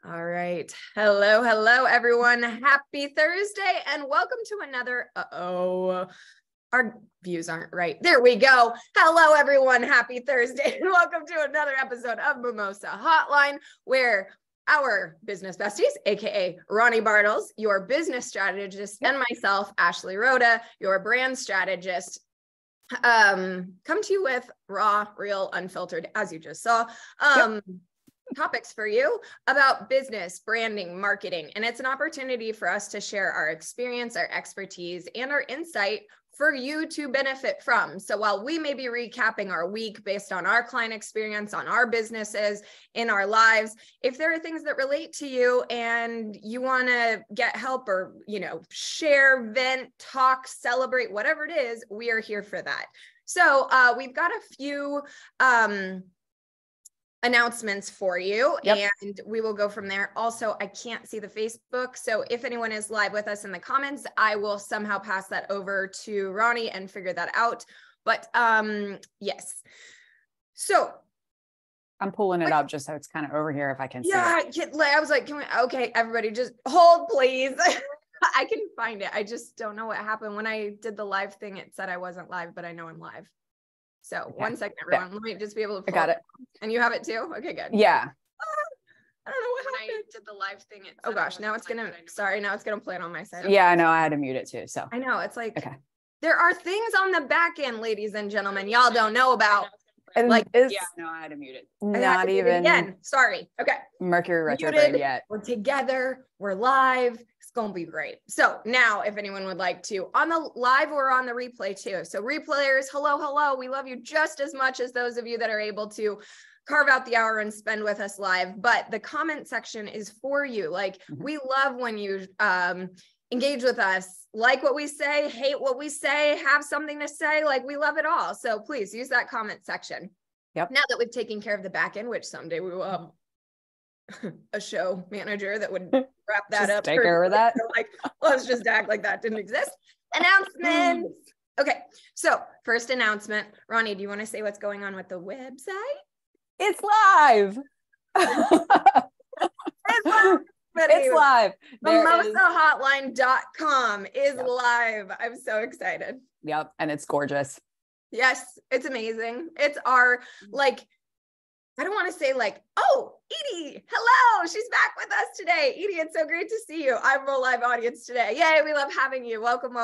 All right. Hello, everyone. Happy Thursday and welcome to another, our views aren't right. There we go. Hello, everyone. Happy Thursday and welcome to another episode of Mimosa Hotline, where our business besties, aka Ronii Bartles, your business strategist, and myself, Ashley Rhoda, your brand strategist, come to you with raw, real, unfiltered, as you just saw. Topics for you about business, branding, marketing, and it's an opportunity for us to share our experience, our expertise, and our insight for you to benefit from. So while we may be recapping our week based on our client experience, on our businesses, in our lives, if there are things that relate to you and you want to get help or, share, vent, talk, celebrate, whatever it is, we are here for that. So we've got a few announcements for you, and we will go from there. Also, I can't see the Facebook, so if anyone is live with us in the comments, I will somehow pass that over to Ronii and figure that out. But yes, so I'm pulling it up just so it's kind of over here if I can see it. I was like, okay, everybody just hold, please. I can find it. I just don't know what happened. When I did the live thing, it said I wasn't live, but I know I'm live. So okay. 1 second, everyone. Let me just be able to. I got it. And you have it too? Okay, good. Yeah. I don't know what happened. I did the live thing. Oh gosh, now it's gonna. Sorry, now it's gonna play it on my side. Yeah, I know. I had to mute it too. So I know it's like there are things on the back end, ladies and gentlemen, y'all don't know about. No, I had to mute it. Not even again. Sorry. Okay. Mercury retrograde yet. We're together. We're live. It's going to be great. So now if anyone would like to on the live or on the replay too. So replayers, hello. We love you just as much as those of you that are able to carve out the hour and spend with us live. But the comment section is for you. Like we love when you engage with us, like what we say, hate what we say, have something to say, like we love it all. So please use that comment section. Yep. Now that we've taken care of the back end, which someday we will have a show manager that would wrap that up. Take care of that. Like, let's just act like that didn't exist. Announcements. Okay. So first announcement, Ronii, do you want to say what's going on with the website? It's live. It's live. Mimosahotline.com is live. I'm so excited. Yep. And it's gorgeous. Yes, it's amazing. It's our, I don't want to say oh, Edie, hello, she's back with us today. Edie, it's so great to see you. I'm a live audience today. Yay, we love having you. Welcome.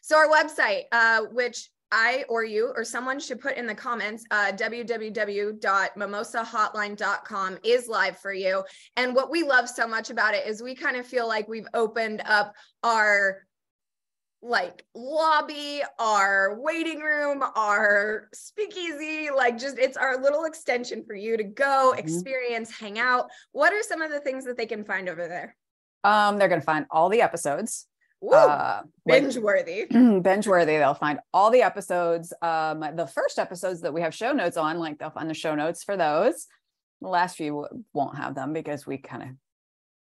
So our website, which I or you or someone should put in the comments, www.mimosahotline.com is live for you. And what we love so much about it is we kind of feel like we've opened up our lobby, our waiting room, our speakeasy, it's our little extension for you to go experience, hang out. What are some of the things that they can find over there? They're going to find all the episodes. Binge-worthy. Binge-worthy. They'll find all the episodes. The first episodes that we have show notes on, they'll find the show notes for those. The last few won't have them because we kind of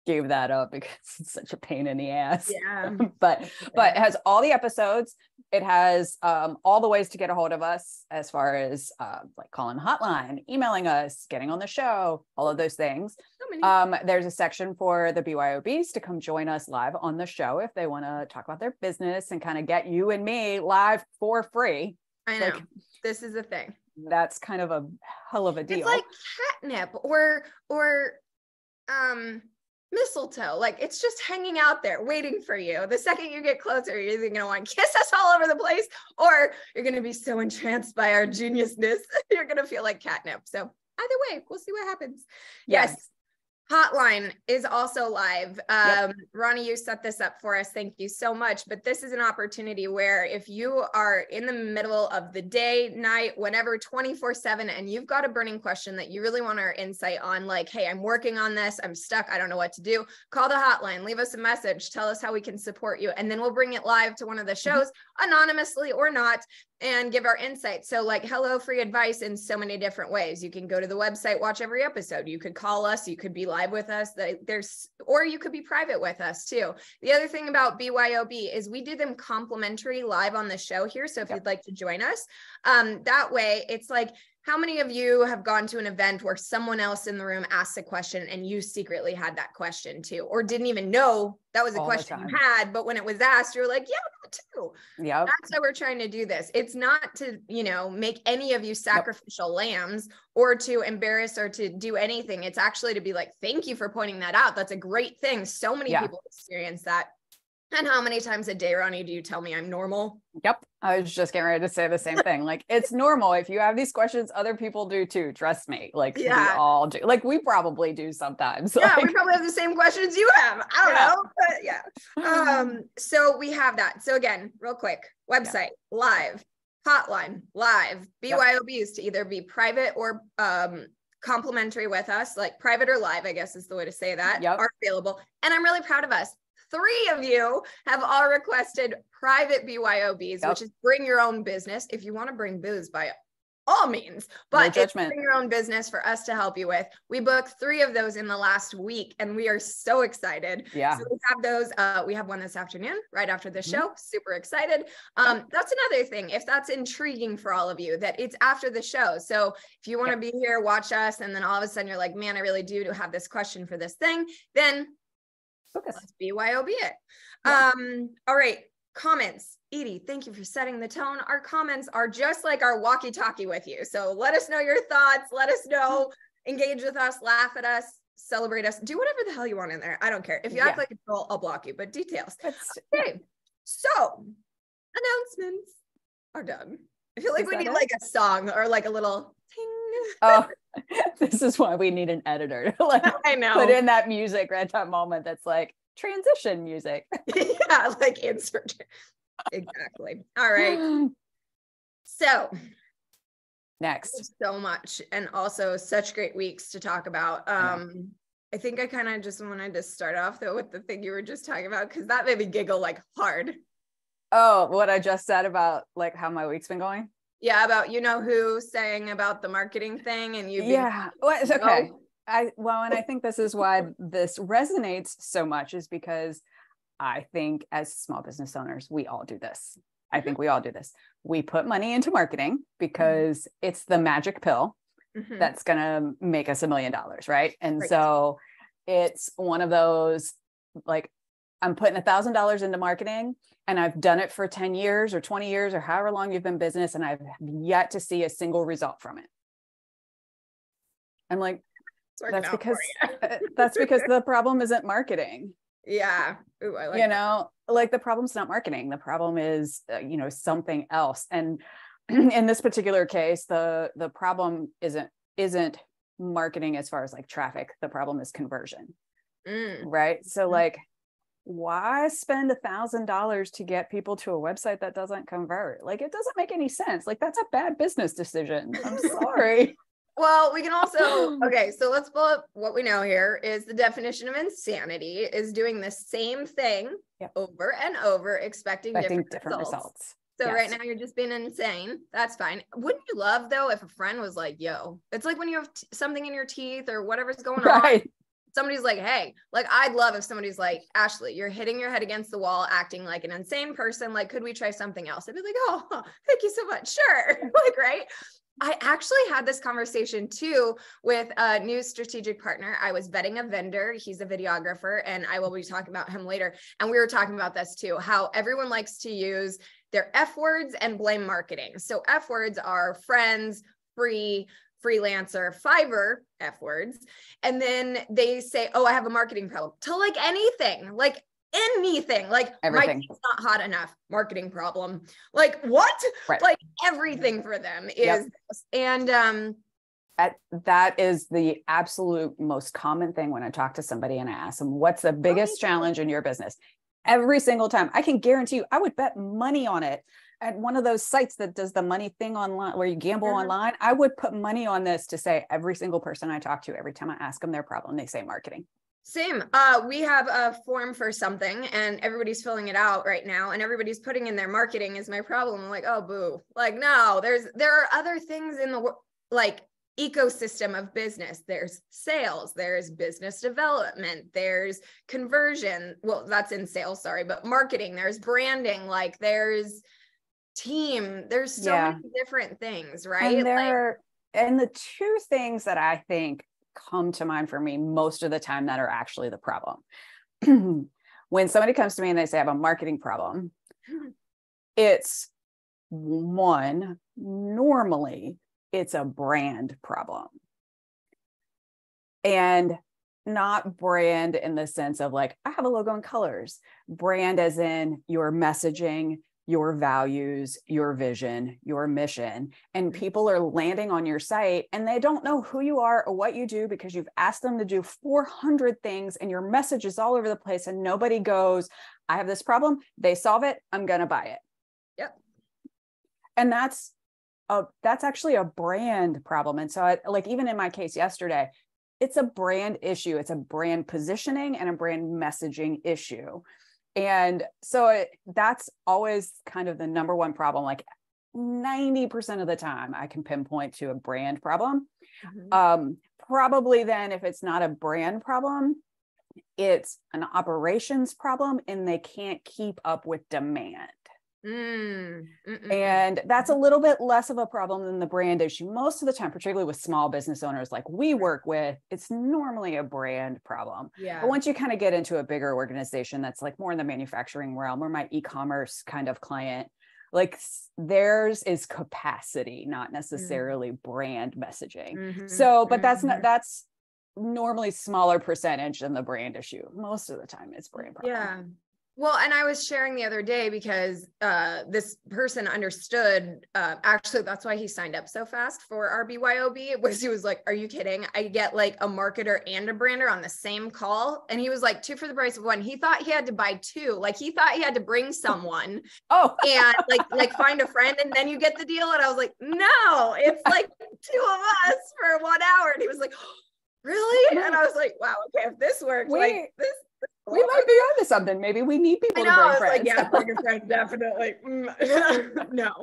gave that up because it's such a pain in the ass. Yeah. but it has all the episodes. It has all the ways to get a hold of us as far as calling the hotline, emailing us, getting on the show, all of those things. There's a section for the BYOBs to come join us live on the show if they want to talk about their business and kind of get you and me live for free. I know. This is the thing. That's kind of a hell of a deal. It's like catnip or mistletoe. It's just hanging out there waiting for you. The second you get closer, you're either going to want to kiss us all over the place or you're going to be so entranced by our genius-ness, you're going to feel like catnip. So either way, we'll see what happens. Yes. Hotline is also live. Ronii, you set this up for us. Thank you so much. But this is an opportunity where if you are in the middle of the day, night, whenever, 24/7, and you've got a burning question that you really want our insight on, hey, I'm working on this, I'm stuck, I don't know what to do, call the hotline, leave us a message, tell us how we can support you. And then we'll bring it live to one of the shows, anonymously or not, and give our insight. So hello, free advice in so many different ways. You can go to the website, watch every episode. You could call us, you could be live with us. Or you could be private with us too. The other thing about BYOB is we do them complimentary live on the show here. So if you'd like to join us, that way it's how many of you have gone to an event where someone else in the room asked a question and you secretly had that question too, or didn't even know that was a question you had, but when it was asked, you're like, yeah, that too. Yeah. That's why we're trying to do this. It's not to, make any of you sacrificial lambs or to embarrass or to do anything. It's actually to be like, thank you for pointing that out. That's a great thing. So many people experience that. And how many times a day, Ronnie, do you tell me I'm normal? Yep. I was just getting ready to say the same thing. Like, it's normal. If you have these questions, other people do too. Trust me. Like, we all do. Like, we probably do sometimes. Yeah, like, we probably have the same questions you have. I don't know, but yeah. So we have that. So again, real quick, website, live, hotline, live, BYOBs to either be private or complementary with us, like private or live, I guess is the way to say that, are available. And I'm really proud of us. 3 of you have all requested private BYOBs, which is bring your own business. If you want to bring booze, by all means, but it's bring your own business for us to help you with. We booked 3 of those in the last week and we are so excited. Yeah. So we have those. We have one this afternoon, right after the show. Super excited. That's another thing. If that's intriguing for all of you, that it's after the show. So if you want to be here, watch us, and then all of a sudden you're like, man, I really do have this question for this thing, then let's BYOB it. All right. Comments. Edie, thank you for setting the tone. Our comments are just like our walkie-talkie with you. So let us know your thoughts. Let us know, engage with us, laugh at us, celebrate us, do whatever the hell you want in there. I don't care. If you act like a troll, I'll block you, but details. Okay. So announcements are done. I feel like we need like a song or like a little ting. Oh, this is why we need an editor to like I know. Put in that music right at that moment. That's like transition music. Yeah, like insert. Exactly. All right. So next. So much, and also such great weeks to talk about. I think I kind of just wanted to start off though with the thing you were just talking about, because that made me giggle like hard. Oh, what I just said about like how my week's been going? Yeah, about who saying about the marketing thing and you. Well, it's okay. And I think this is why this resonates so much, is because I think as small business owners, we all do this. I think we all do this. We put money into marketing because it's the magic pill that's going to make us $1 million. Right. And so it's one of those, like, I'm putting $1,000 into marketing and I've done it for 10 years or 20 years or however long you've been in business, and I've yet to see a single result from it. I'm like, that's because the problem isn't marketing. Yeah. Ooh, I like like the problem's not marketing. The problem is, something else. And in this particular case, the problem isn't marketing as far as like traffic. The problem is conversion. Right. So like, why spend $1,000 to get people to a website that doesn't convert? Like, it doesn't make any sense. Like, that's a bad business decision. I'm sorry. Well, we can also, okay, so let's pull up what we know here is the definition of insanity is doing the same thing over and over, expecting different results. So right now you're just being insane. That's fine. Wouldn't you love though, if a friend was like, yo, it's like when you have something in your teeth or whatever's going on. Somebody's like, hey, like, I'd love if somebody's like, Ashley, you're hitting your head against the wall, acting like an insane person. Like, could we try something else? I'd be like, oh, thank you so much. Sure. Like, right. I actually had this conversation too with a new strategic partner. I was vetting a vendor. He's a videographer, and I will be talking about him later. And we were talking about this too, how everyone likes to use their F words and blame marketing. So F words are friends, free, freelancer, Fiverr, F words. And then they say, oh, I have a marketing problem to like anything, like everything. My team's not hot enough, marketing problem. Like what? Like everything for them is this. And that is the absolute most common thing when I talk to somebody and I ask them, what's the biggest challenge in your business? Every single time, I can guarantee you, I would bet money on it. At one of those sites that does the money thing online where you gamble online, I would put money on this to say every single person I talk to, every time I ask them their problem, they say marketing. Same. We have a form for something and everybody's filling it out right now and everybody's putting in their marketing is my problem. I'm like, oh, boo. Like, no, there are other things in the like ecosystem of business. There's sales, there's business development, there's conversion. Well, that's in sales, sorry, but marketing, there's branding, like there's team, there's so many different things, right? And And the two things that I think come to mind for me most of the time that are actually the problem. When somebody comes to me and they say, I have a marketing problem, it's one, normally it's a brand problem. And not brand in the sense of like, I have a logo and colors. Brand as in your messaging, your values, your vision, your mission. And people are landing on your site and they don't know who you are or what you do because you've asked them to do 400 things and your message is all over the place and nobody goes, I have this problem. They solve it. I'm going to buy it. Yep. And that's actually a brand problem. And so like, even in my case yesterday, it's a brand issue. It's a brand positioning and a brand messaging issue. And so that's always kind of the number one problem. Like 90% of the time I can pinpoint to a brand problem. Mm-hmm. Probably then if it's not a brand problem, it's an operations problem and they can't keep up with demand. And that's a little bit less of a problem than the brand issue. Most of the time, particularly with small business owners like we work with, it's normally a brand problem. Yeah. But once you kind of get into a bigger organization that's like more in the manufacturing realm or my e-commerce kind of client, like theirs is capacity, not necessarily brand messaging. So, but that's normally smaller percentage than the brand issue. Most of the time it's brand problem. Yeah. Well, and I was sharing the other day because this person understood, actually, that's why he signed up so fast for our BYOB. He was like, are you kidding? I get like a marketer and a brander on the same call. And he was like, 2 for the price of 1. He thought he had to buy 2. Like he thought he had to bring someone and like find a friend and then you get the deal. And I was like, no, it's like 2 of us for 1 hour. And he was like, really? And I was like, wow, okay, if this works, like this. We might be onto something. Maybe we need people to bring friends. Like, yeah, bring a friend, definitely. No.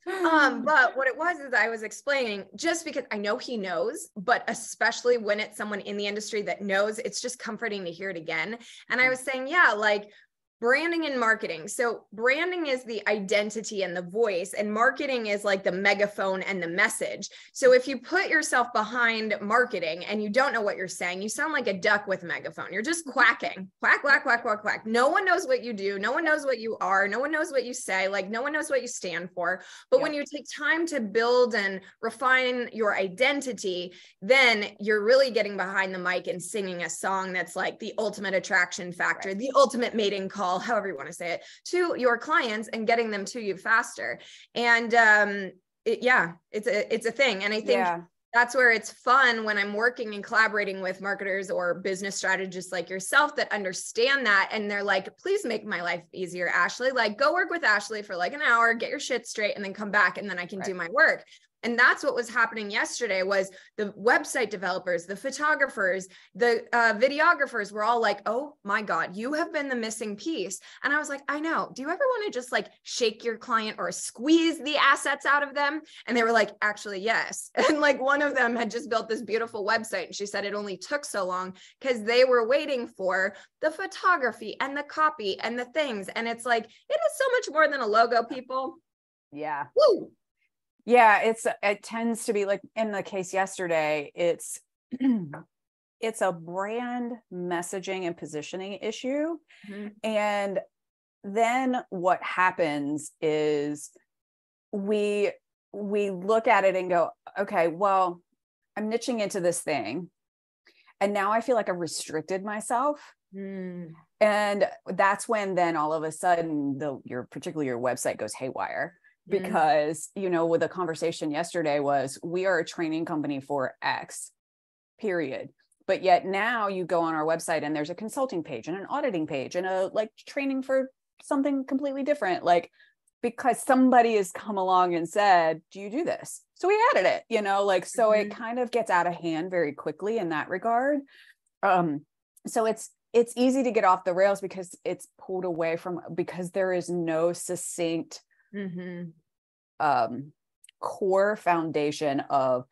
But what it was is I was explaining just because I know he knows, but especially when it's someone in the industry that knows, it's just comforting to hear it again. And I was saying, yeah, like branding and marketing. So branding is the identity and the voice, and marketing is like the megaphone and the message. So if you put yourself behind marketing and you don't know what you're saying, you sound like a duck with a megaphone. You're just quacking, quack, quack, quack, quack, quack. No one knows what you do. No one knows what you are. No one knows what you say. Like no one knows what you stand for. But when you take time to build and refine your identity, then you're really getting behind the mic and singing a song that's like the ultimate attraction factor, the ultimate mating call, however you want to say it, to your clients and getting them to you faster. And it's a thing. And I think that's where it's fun when I'm working and collaborating with marketers or business strategists like yourself that understand that. And they're like, please make my life easier, Ashley. Like go work with Ashley for like an hour, get your shit straight, and then come back and then I can do my work. And that's what was happening yesterday was the website developers, the photographers, the videographers were all like, oh my God, you have been the missing piece. And I was like, I know. Do you ever want to just like shake your client or squeeze the assets out of them? And they were like, actually, yes. And like one of them had just built this beautiful website. And she said it only took so long because they were waiting for the photography and the copy and the things. And it's like, it is so much more than a logo, people. Yeah. Woo. Yeah, it tends to be like in the case yesterday, it's a brand messaging and positioning issue. Mm-hmm. And then what happens is we look at it and go, okay, well, I'm niching into this thing. And now I feel like I've restricted myself. Mm. And that's when then all of a sudden particularly your website goes haywire. Because, with the conversation yesterday was, we are a training company for X, period. But yet now you go on our website and there's a consulting page and an auditing page and a like training for something completely different. Like, because somebody has come along and said, do you do this? So we added it, so it kind of gets out of hand very quickly in that regard. So it's easy to get off the rails because it's pulled away because there is no succinct core foundation of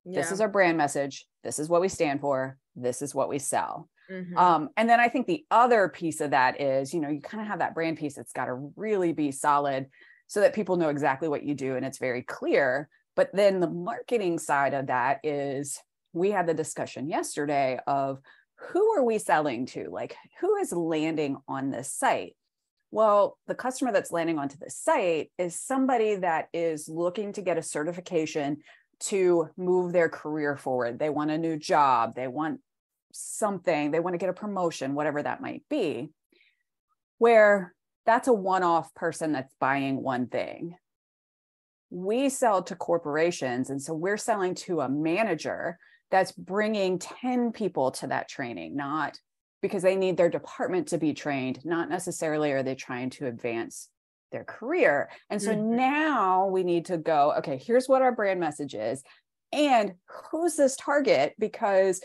this is our brand message. This is what we stand for. This is what we sell. And then I think the other piece of that is, you kind of have that brand piece. It's got to really be solid so that people know exactly what you do. And it's very clear. But then the marketing side of that is, we had the discussion yesterday of who are we selling to? Like, who is landing on this site? Well, the customer that's landing onto the site is somebody that is looking to get a certification to move their career forward. They want a new job. They want something. They want to get a promotion, whatever that might be, where that's a one-off person that's buying one thing. We sell to corporations. And so we're selling to a manager that's bringing 10 people to that training, not because they need their department to be trained, not necessarily are they trying to advance their career. And so now we need to go, okay, here's what our brand message is. And who's this target? Because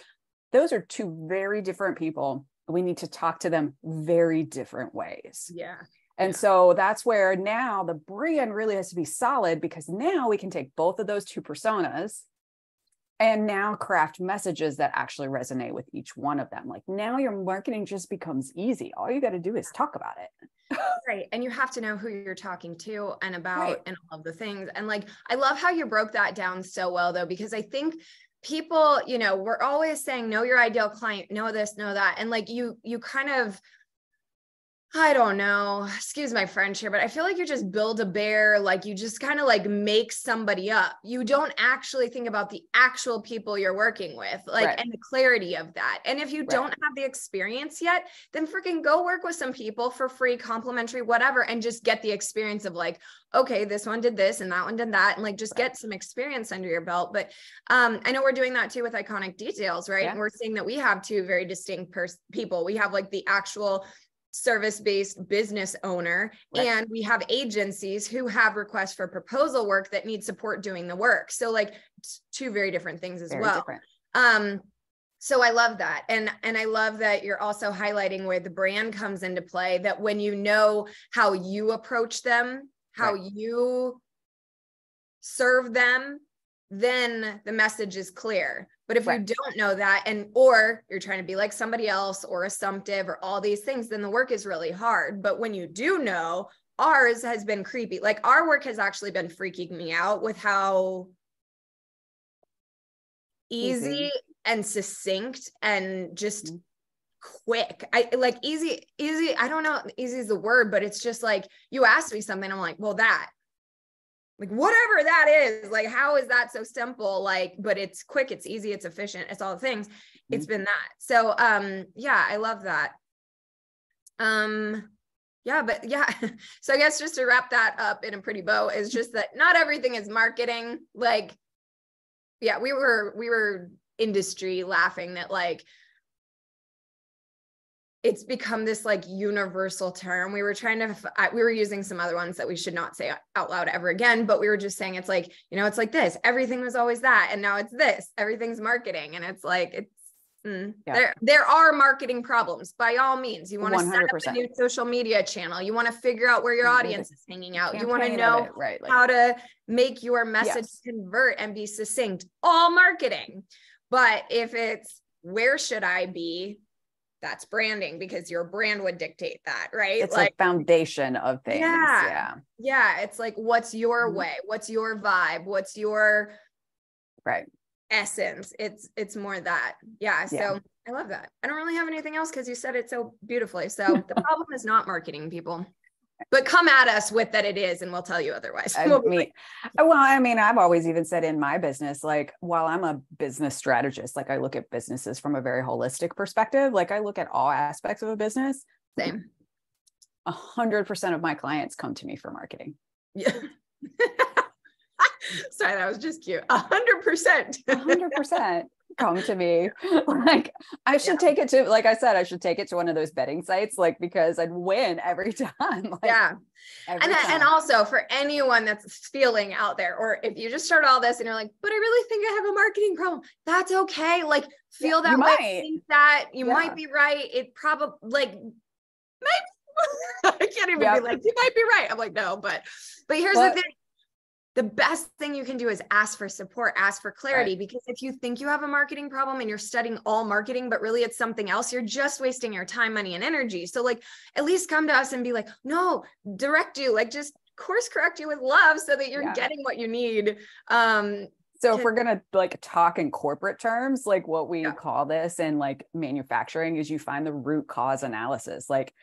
those are two very different people. We need to talk to them very different ways. Yeah. And so that's where now the brand really has to be solid, because now we can take both of those two personas and now craft messages that actually resonate with each one of them. Like, now your marketing just becomes easy. All you got to do is talk about it. Right. And you have to know who you're talking to and about and all of the things. And like, I love how you broke that down so well though, because I think people, you know, we're always saying, know your ideal client, know this, know that. And like, you kind of, I don't know, excuse my French here, but I feel like you just build a bear, like you just kind of like make somebody up. You don't actually think about the actual people you're working with, like, and the clarity of that. And if you don't have the experience yet, then freaking go work with some people for free, complimentary, whatever, and just get the experience of like, okay, this one did this and that one did that. And like, just get some experience under your belt. But I know we're doing that too with Iconic Details, right? And we're seeing that we have two very distinct people. We have like the actual service-based business owner, and we have agencies who have requests for proposal work that need support doing the work. So like two very different things as well. So I love that. And I love that you're also highlighting where the brand comes into play, that when you know how you approach them, how you serve them, then the message is clear. But if you don't know that, or you're trying to be like somebody else or assumptive or all these things, then the work is really hard. But when you do know, ours has been creepy. Like, our work has actually been freaking me out with how easy and succinct and just quick. I like easy. I don't know, easy is the word, but it's just like, you ask me something, I'm like, well, that. Like, whatever that is, like, how is that so simple? Like, but it's quick, it's easy, it's efficient, it's all the things. It's been that. So, yeah, I love that. Yeah, but yeah. So I guess just to wrap that up in a pretty bow is just that not everything is marketing. Like, yeah, we were industry laughing that like, it's become this like universal term. We were trying to, we were using some other ones that we should not say out loud ever again, but we were just saying, it's like, you know, it's like this, everything was always that. And now it's this, everything's marketing. And it's like, there are marketing problems by all means. You want to set up a new social media channel. You want to figure out where your audience is hanging out. You want to know how to make your message convert and be succinct, all marketing. But if it's, where should I be? That's branding, because your brand would dictate that, right? It's like foundation of things. Yeah. It's like, what's your way? What's your vibe? What's your essence? It's more that. So I love that. I don't really have anything else because you said it so beautifully. So the problem is not marketing, people. But come at us with that it is, and we'll tell you otherwise. I mean, I've always even said in my business, like, while I'm a business strategist, like, I look at businesses from a very holistic perspective. Like, I look at all aspects of a business. Same. 100% of my clients come to me for marketing. Yeah. Sorry, that was just cute. 100%. 100% come to me. Like, I should take it to, like I said, I should take it to one of those betting sites, like, because I'd win every time. Like, and also for anyone that's feeling out there, or if you just start all this and you're like, but I really think I have a marketing problem, that's okay. Like, feel that way, think that you might be right. It probably, like, maybe I can't even be like, you might be right. I'm like, no, but here's the thing. The best thing you can do is ask for support, ask for clarity, because if you think you have a marketing problem and you're studying all marketing, but really it's something else, you're just wasting your time, money, and energy. So like, at least come to us and be like, no, direct you, like, just course correct you with love so that you're getting what you need. So if we're going to like talk in corporate terms, like what we call this in like manufacturing is you find the root cause analysis, like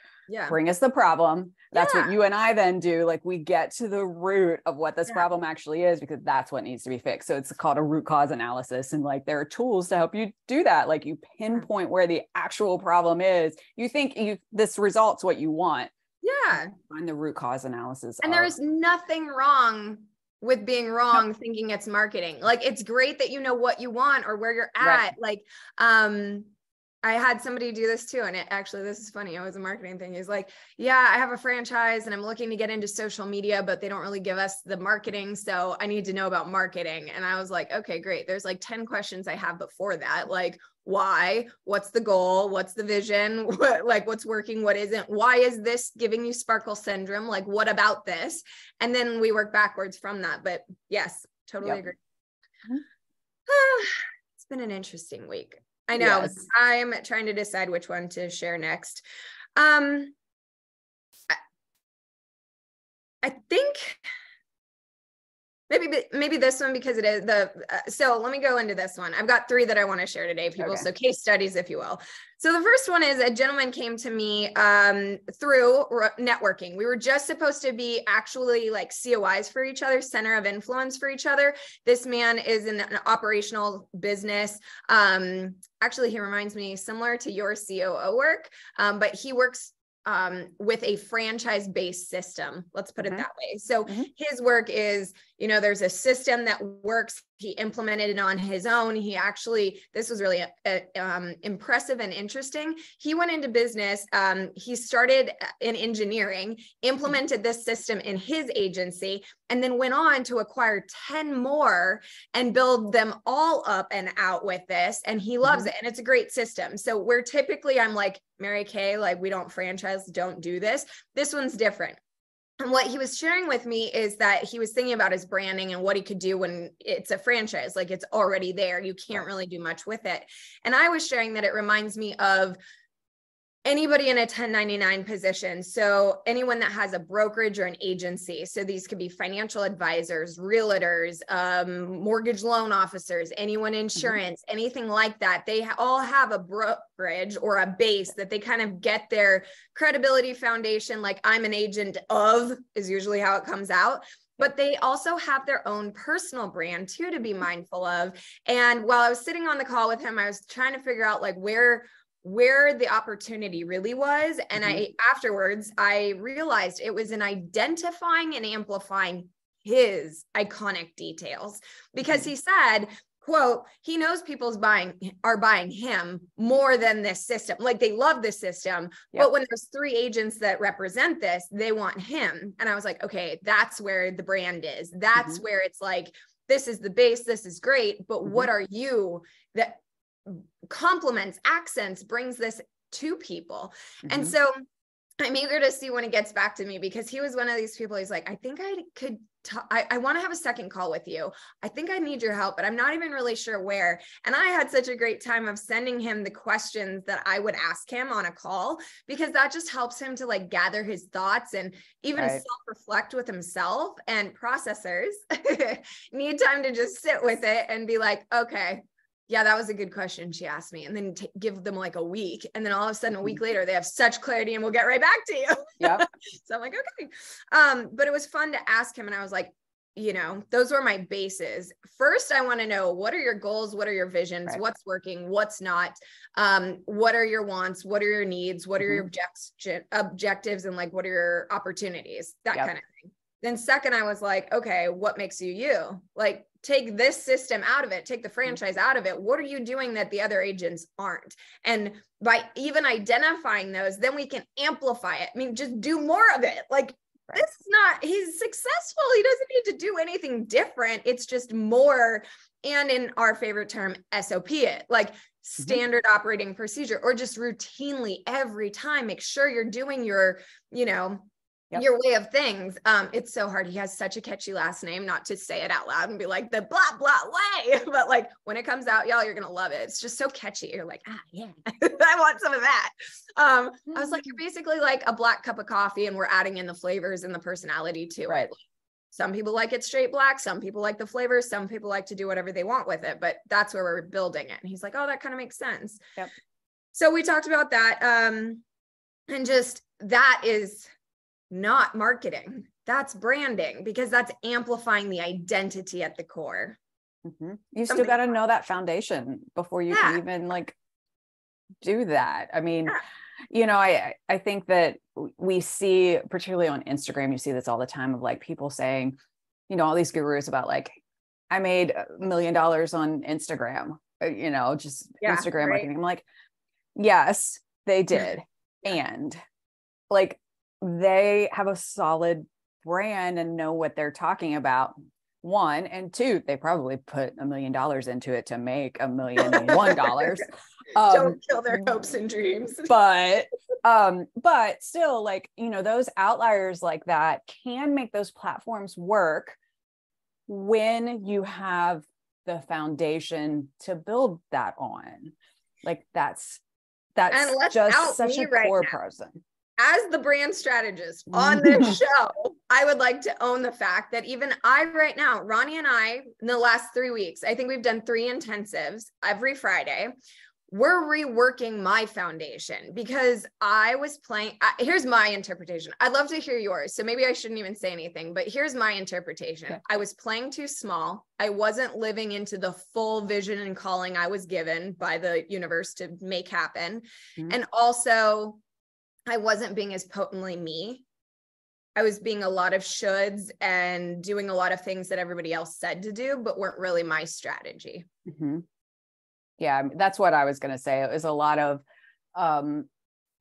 bring us the problem. That's what you and I then do. Like we get to the root of what this problem actually is, because that's what needs to be fixed. So it's called a root cause analysis. And like, there are tools to help you do that. Like you pinpoint where the actual problem is. You think this results what you want. Yeah. Find the root cause analysis. And there is nothing wrong with being wrong, thinking it's marketing. Like, it's great that you know what you want or where you're at. Like, I had somebody do this too. And this is funny. It was a marketing thing. He's like, yeah, I have a franchise and I'm looking to get into social media, but they don't really give us the marketing. So I need to know about marketing. And I was like, okay, great. There's like 10 questions I have before that. Like, why? What's the goal? What's the vision? What's working? What isn't? Why is this giving you sparkle syndrome? Like, what about this? And then we work backwards from that. But yes, totally agree. It's been an interesting week. I know. Yes. I'm trying to decide which one to share next. I think maybe this one, because it is so let me go into this one. I've got 3 that I want to share today, people. Okay. So case studies, if you will. So the first one is a gentleman came to me through networking. We were just supposed to be actually like COIs for each other, center of influence for each other. This man is in an operational business. Actually, he reminds me similar to your COO work, but he works with a franchise-based system. Let's put it that way. So his work is, there's a system that works. He implemented it on his own. This was really impressive and interesting. He went into business. He started in engineering, implemented this system in his agency, and then went on to acquire 10 more and build them all up and out with this. And he loves it. And it's a great system. So where typically I'm like, Mary Kay, like, we don't franchise, don't do this. This one's different. And what he was sharing with me is that he was thinking about his branding and what he could do when it's a franchise, like it's already there. You can't really do much with it. And I was sharing that it reminds me of anybody in a 1099 position. So anyone that has a brokerage or an agency. So these could be financial advisors, realtors, mortgage loan officers, anyone insurance, anything like that. They all have a brokerage or a base that they kind of get their credibility foundation. Like, I'm an agent of is usually how it comes out. But they also have their own personal brand too, to be mindful of. And while I was sitting on the call with him, I was trying to figure out like where the opportunity really was. And afterwards, I realized it was in identifying and amplifying his iconic details, because he said, quote, he knows people's are buying him more than this system. Like, they love this system, but when there's 3 agents that represent this, they want him. And I was like, okay, that's where the brand is. That's where it's like, this is the base. This is great. But what are you that complements, accents, brings this to people? And so I'm eager to see when it gets back to me, because he was one of these people. He's like, I think I could, I want to have a second call with you. I think I need your help, but I'm not even really sure where. And I had such a great time of sending him the questions that I would ask him on a call, because that just helps him to like gather his thoughts and even self-reflect with himself. And processors need time to just sit with it and be like, okay, yeah, that was a good question she asked me. And then give them like a week. And then all of a sudden, a week later, they have such clarity and we'll get right back to you. So I'm like, okay. But it was fun to ask him. And I was like, those were my bases. First, I want to know, what are your goals? What are your visions? What's working? What's not? What are your wants? What are your needs? What are your objectives? And like, what are your opportunities? That kind of thing. Then second, I was like, okay, what makes you you? Like, take this system out of it, take the franchise out of it. What are you doing that the other agents aren't? And by even identifying those, then we can amplify it. I mean, just do more of it. Like, this is not, he's successful. He doesn't need to do anything different. It's just more. And in our favorite term, SOP it, like standard operating procedure, or just routinely every time, make sure you're doing your, your way of things. It's so hard. He has such a catchy last name, not to say it out loud and be like the blah, blah way. But like when it comes out, y'all, you're going to love it. It's just so catchy. You're like, yeah, I want some of that. I was like, you're basically like a black cup of coffee and we're adding in the flavors and the personality to it. Some people like it straight black. Some people like the flavors. Some people like to do whatever they want with it, but that's where we're building it. And he's like, oh, that kind of makes sense. Yep. So we talked about that. And just that is not marketing. That's branding, because that's amplifying the identity at the core. Mm-hmm. You still got to know that foundation before you can even like do that. I mean, you know, I think that we see, particularly on Instagram, you see this all the time of like people saying, you know, all these gurus about like, I made $1 million on Instagram, you know, just Instagram marketing. I'm like, yes, they did. And like, they have a solid brand and know what they're talking about. One, and two, they probably put $1 million into it to make $1,000,001. Don't kill their hopes and dreams. But still, like, you know, those outliers like that can make those platforms work when you have the foundation to build that on. Like that's just such a core person. As the brand strategist on this show, I would like to own the fact that even I right now, Ronnie and I, in the last 3 weeks, I think we've done 3 intensives every Friday. We're reworking my foundation because I was playing. Here's my interpretation. I'd love to hear yours. So maybe I shouldn't even say anything, but here's my interpretation. Okay. I was playing too small. I wasn't living into the full vision and calling I was given by the universe to make happen. Mm-hmm. And also, I wasn't being as potently me. I was being a lot of shoulds and doing a lot of things that everybody else said to do, but weren't really my strategy. Mm-hmm. Yeah, that's what I was going to say. It was a lot of, I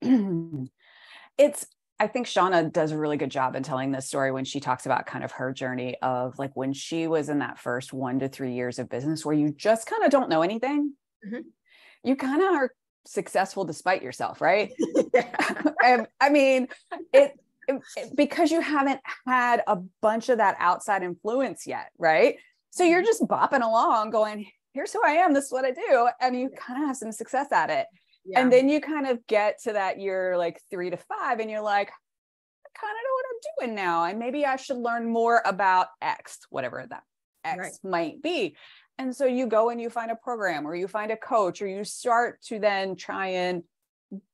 think Shauna does a really good job in telling this story when she talks about kind of her journey of like when she was in that first 1 to 3 years of business where you just kind of don't know anything. Mm-hmm. You kind of are successful despite yourself, right? I mean, it because you haven't had a bunch of that outside influence yet, right? So you're just bopping along going, here's who I am, this is what I do. And you kind of have some success at it. Yeah. And then you kind of get to that year like 3 to 5 and you're like, I kind of know what I'm doing now. And maybe I should learn more about X, whatever that X might be. And so you go and you find a program or you find a coach or you start to then try and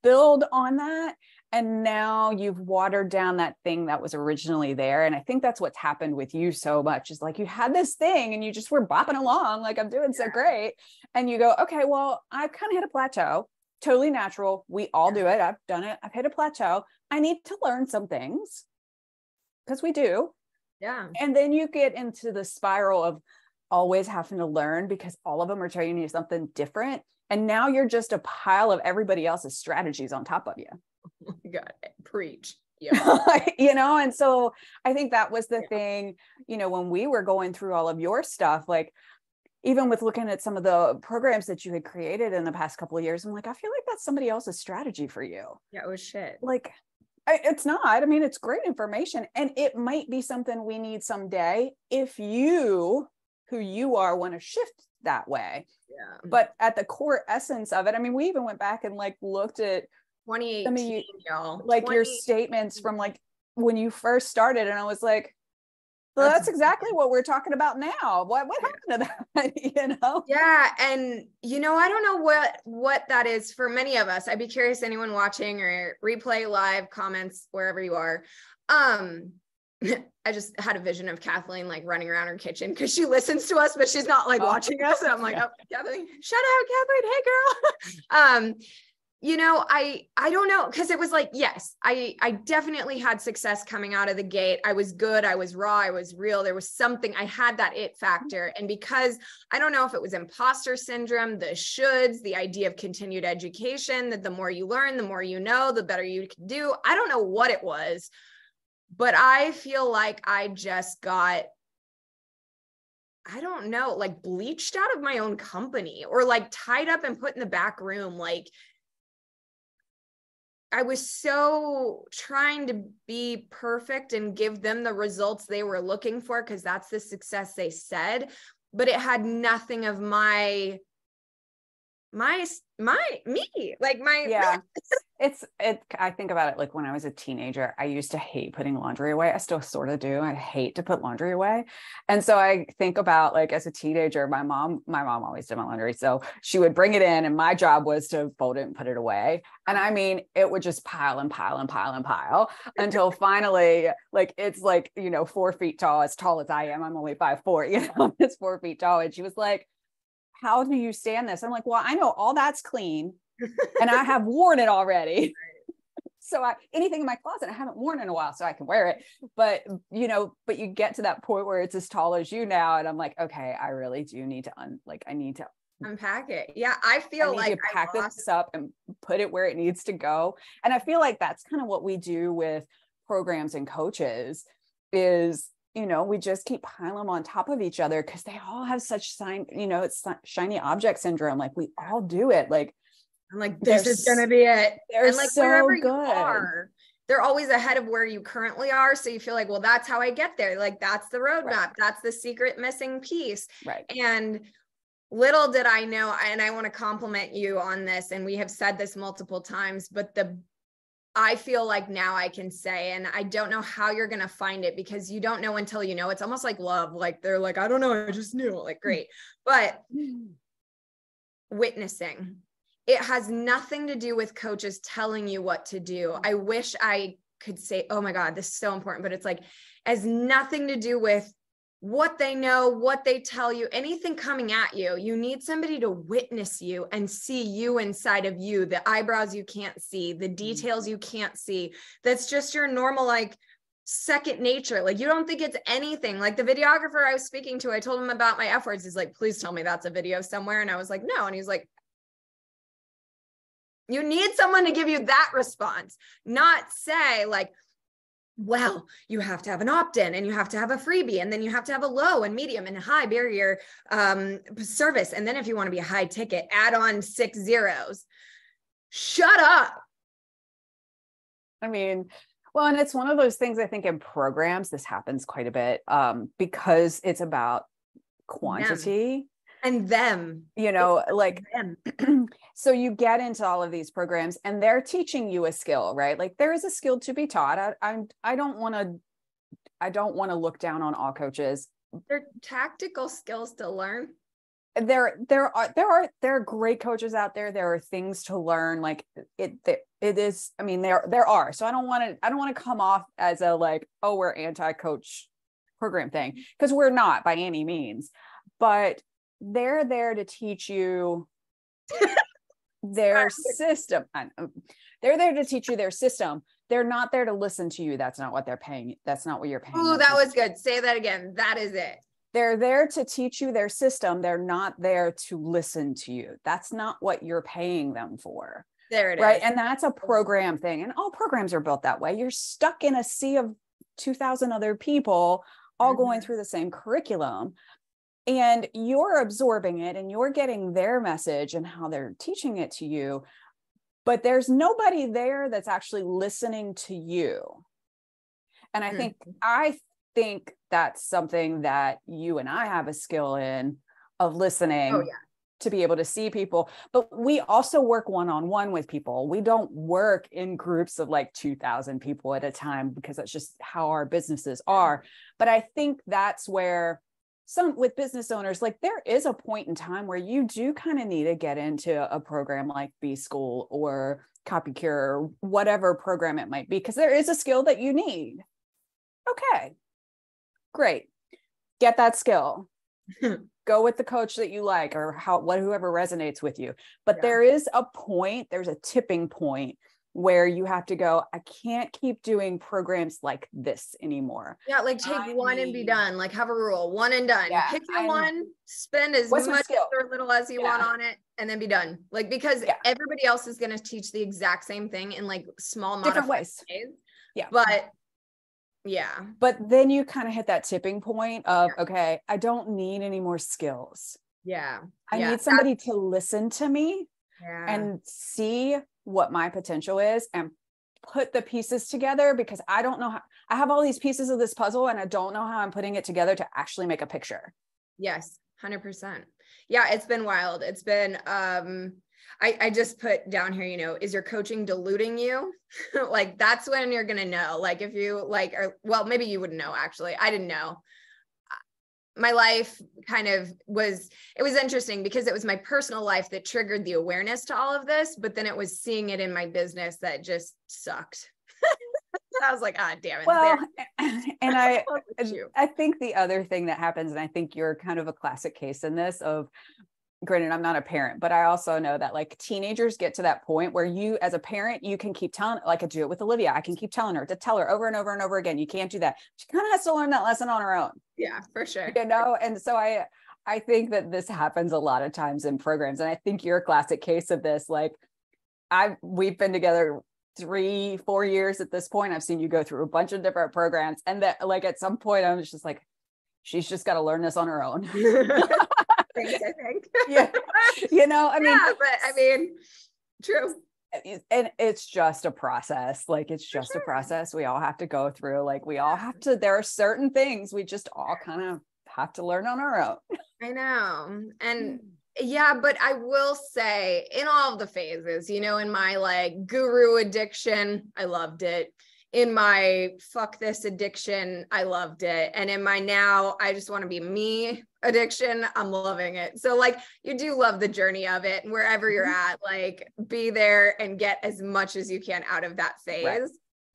build on that. And now you've watered down that thing that was originally there. And I think that's what's happened with you so much is like you had this thing and you just were bopping along like I'm doing so great. And you go, okay, well, I've kind of hit a plateau, totally natural. We all do it. I've done it. I've hit a plateau. I need to learn some things because we do. Yeah. And then you get into the spiral of always having to learn because all of them are telling you something different. And now you're just a pile of everybody else's strategies on top of you. Oh my God, preach. Yeah. You know, and so I think that was the thing, you know, when we were going through all of your stuff, like even with looking at some of the programs that you had created in the past couple of years, I'm like, I feel like that's somebody else's strategy for you. Yeah, it was shit. Like, it's not. I mean, it's great information and it might be something we need someday if you, who you are, want to shift that way. Yeah. But at the core essence of it, I mean, we even went back and like looked at 2018, y'all. Like your statements from like when you first started, and I was like, well, that's exactly what we're talking about now. What happened to that? You know? Yeah. And you know, I don't know what that is for many of us. I'd be curious, anyone watching or replay, live, comments, wherever you are. I just had a vision of Kathleen like running around her kitchen because she listens to us, but she's not like watching us. And I'm like, oh, Kathleen, shout out, Kathleen. Hey girl. You know, I don't know. Cause it was like, yes, I definitely had success coming out of the gate. I was good. I was raw. I was real. There was something, I had that it factor. And because I don't know if it was imposter syndrome, the shoulds, the idea of continued education, that the more you learn, the more you know, the better you can do. I don't know what it was, but I feel like I just got, I don't know, like bleached out of my own company or like tied up and put in the back room. Like, was so trying to be perfect and give them the results they were looking for, because that's the success they said, but it had nothing of me, like my, yeah. I think about it like when I was a teenager, I used to hate putting laundry away. I still sort of do. I hate to put laundry away. And so I think about like as a teenager, my mom always did my laundry. So she would bring it in and my job was to fold it and put it away. And I mean, it would just pile and pile and pile and pile until finally, like, it's like, 4 feet tall, as tall as I am. I'm only 5'4", it's 4 feet tall. And she was like, how do you stand this? I'm like, well, I know all that's clean and I have worn it already. So anything in my closet, I haven't worn in a while, so I can wear it. But, but you get to that point where it's as tall as you now. And I'm like, okay, I really do need to I need to unpack it. Yeah. I feel like to pack this up and put it where it needs to go. And I feel like that's kind of what we do with programs and coaches is, we just keep piling them on top of each other because they all have such it's shiny object syndrome. Like we all do it. Like, I'm like, this is going to be it. And like, so wherever you are, they're always ahead of where you currently are. So you feel like, well, that's how I get there. Like, that's the roadmap. Right. That's the secret missing piece. Right. And little did I know, and I want to compliment you on this, and we have said this multiple times, but I feel like now I can say, and I don't know how you're going to find it because you don't know until you know. It's almost like love. Like they're like, I don't know, I just knew. Like, great. But witnessing, it has nothing to do with coaches telling you what to do. I wish I could say, oh my God, this is so important, but it's like, it has nothing to do with what they know, what they tell you, anything coming at you. You need somebody to witness you and see you inside of you, the eyebrows you can't see, the details you can't see. That's just your normal, like, second nature. Like, you don't think it's anything. Like the videographer I was speaking to, I told him about my F words. He's like, please tell me that's a video somewhere. And I was like, no. And he's like, you need someone to give you that response, not say like, well, you have to have an opt-in and you have to have a freebie, and then you have to have a low and medium and high barrier service. And then if you want to be a high ticket, add on 6 zeros. Shut up. I mean, well, and it's one of those things, I think in programs, this happens quite a bit because it's about quantity. And them, like, them. So you get into all of these programs and they're teaching you a skill, right? Like there is a skill to be taught. I don't want to look down on all coaches. They're tactical skills to learn. There are great coaches out there. There are things to learn. Like it is, I mean, there are, so I don't want to come off as a like, oh, we're anti-coach program thing, because we're not by any means, but they're there to teach you their system. They're there to teach you their system. They're not there to listen to you. That's not what they're paying. That's not what you're paying. Oh, that was good. Say that again. That is it. They're there to teach you their system. They're not there to listen to you. That's not what you're paying them for. There it right? is. And that's a program thing. And all programs are built that way. You're stuck in a sea of 2,000 other people all going through the same curriculum. And you're absorbing it and you're getting their message and how they're teaching it to you. But there's nobody there that's actually listening to you. And I think that's something that you and I have a skill in, of listening to be able to see people. But we also work one-on-one with people. We don't work in groups of like 2,000 people at a time because that's just how our businesses are. But I think that's where with business owners, like there is a point in time where you do kind of need to get into a program like B-School or CopyCure or whatever program it might be, because there is a skill that you need. Okay, great. Get that skill. Go with the coach that you like, or whoever resonates with you. But there is a point, there's a tipping point where you have to go, I can't keep doing programs like this anymore. Yeah, like take one and be done. Like have a rule, one and done. Pick your one, spend as much or little as you want on it, and then be done. Like, because everybody else is going to teach the exact same thing in like small different ways. Yeah. But then you kind of hit that tipping point of, okay, I don't need any more skills. I need somebody to listen to me and see what my potential is and put the pieces together because I don't know how, I have all these pieces of this puzzle and I don't know how I'm putting it together to actually make a picture. Yes, 100%. Yeah, it's been wild. It's been, I just put down here, you know, is your coaching diluting you? Like, that's when you're going to know, like, if you like, or, well, maybe you wouldn't know, actually. I didn't know. My life kind of was, it was interesting because it was my personal life that triggered the awareness to all of this, but then it was seeing it in my business that just sucked. I was like, ah, damn it. Well, and I think the other thing that happens, and I think you're kind of a classic case in this of, granted, I'm not a parent, but I also know that like teenagers get to that point where you, as a parent, you can keep telling, like I do it with Olivia, I can keep telling her to tell her over and over and over again, you can't do that. She kind of has to learn that lesson on her own. Yeah, for sure. You know, and so I think that this happens a lot of times in programs, and I think you're a classic case of this. Like we've been together 3-4 years at this point. I've seen you go through a bunch of different programs, and that like at some point I was just like, she's just got to learn this on her own. Thanks, I think. Yeah. You know, I mean, yeah, but I mean, true. And it's just a process. Like, it's just a process we all have to go through. Like, we all have to, there are certain things we just all kind of have to learn on our own. I know. And yeah, but I will say in all of the phases, you know, in my like guru addiction, I loved it. In my fuck this addiction, I loved it. And in my now, I just want to be me addiction, I'm loving it. So like, you do love the journey of it, and wherever you're at, like be there and get as much as you can out of that phase.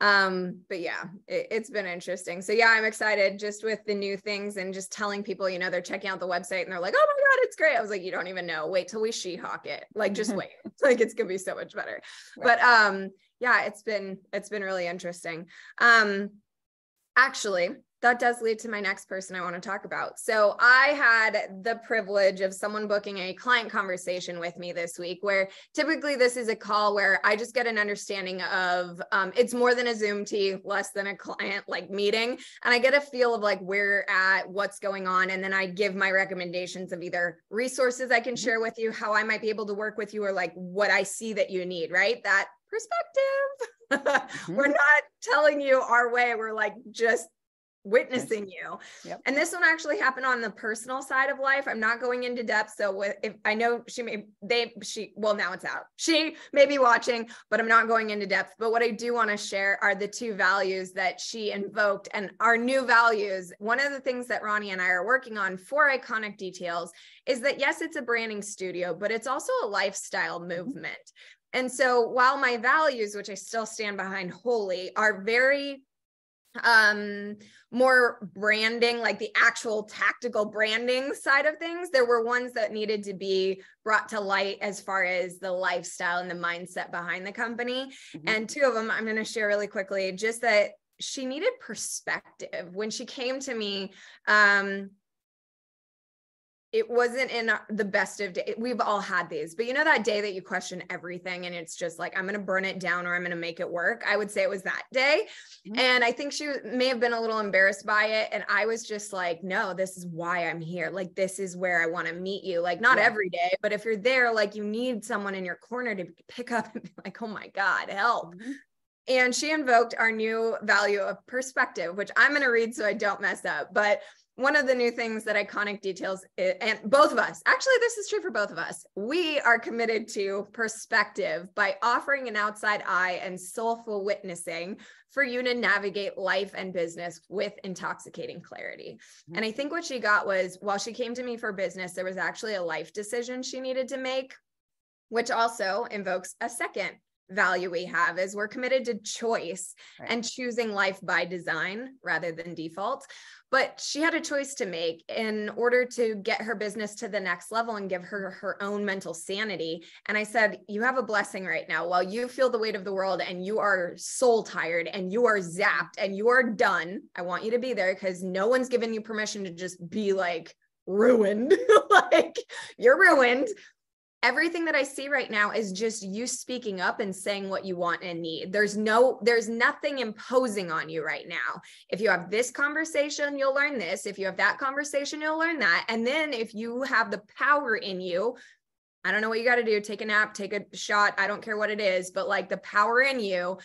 Right. But yeah, it's been interesting. So yeah, I'm excited just with the new things and just telling people, you know, they're checking out the website and they're like, oh my God, it's great. I was like, you don't even know. Wait till we She-Hawk it. Like, just wait. Like, it's going to be so much better. Right. But yeah, it's been really interesting. Actually, that does lead to my next person I want to talk about. So I had the privilege of someone booking a client conversation with me this week, where typically this is a call where I just get an understanding of, it's more than a Zoom tea, less than a client like meeting. And I get a feel of like where you're at, what's going on. And then I give my recommendations of either resources I can share with you, how I might be able to work with you, or like what I see that you need, right? That perspective. We're not telling you our way. We're like just witnessing you. Yep. And this one actually happened on the personal side of life. I'm not going into depth. So if I know well, now it's out. She may be watching, but I'm not going into depth. But what I do want to share are the 2 values that she invoked, and our new values. One of the things that Ronii and I are working on for Iconic Details is that, yes, it's a branding studio, but it's also a lifestyle movement. And so while my values, which I still stand behind wholly, are very more branding, like the actual tactical branding side of things, there were ones that needed to be brought to light as far as the lifestyle and the mindset behind the company. And 2 of them I'm going to share really quickly, just that she needed perspective. When she came to me, it wasn't in the best of days. We've all had these, but you know, that day that you question everything and it's just like, I'm going to burn it down or I'm going to make it work. I would say it was that day. And I think she may have been a little embarrassed by it. And I was just like, no, this is why I'm here. Like, this is where I want to meet you. Like, not every day, but if you're there, like, you need someone in your corner to pick up and be like, oh my God, help. And she invoked our new value of perspective, which I'm going to read so I don't mess up. But one of the new things that Iconic Details, and both of us, actually, this is true for both of us, we are committed to perspective by offering an outside eye and soulful witnessing for you to navigate life and business with intoxicating clarity. And I think what she got was, while she came to me for business, there was actually a life decision she needed to make, which also invokes a second value we have, is we're committed to choice and choosing life by design rather than default. But she had a choice to make in order to get her business to the next level and give her her own mental sanity. And I said, you have a blessing right now. While you feel the weight of the world and you are soul tired and you are zapped and you are done, I want you to be there, because no one's given you permission to just be like ruined. Like, you're ruined. Everything that I see right now is just you speaking up and saying what you want and need. There's nothing imposing on you right now. If you have this conversation, you'll learn this. If you have that conversation, you'll learn that. And then if you have the power in you, I don't know what you got to do. Take a nap, take a shot. I don't care what it is, but like the power in you,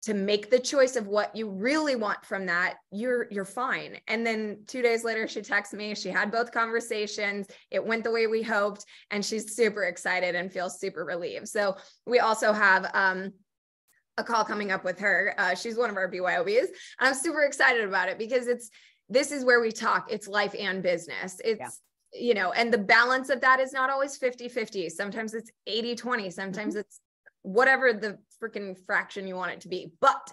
to make the choice of what you really want from that, you're fine. And then 2 days later, she texted me, she had both conversations. It went the way we hoped, and she's super excited and feels super relieved. So we also have, a call coming up with her. She's one of our BYOBs. I'm super excited about it because this is where we talk. It's life and business. It's, you know, and the balance of that is not always 50-50. Sometimes it's 80-20. Sometimes it's whatever the freaking fraction you want it to be. But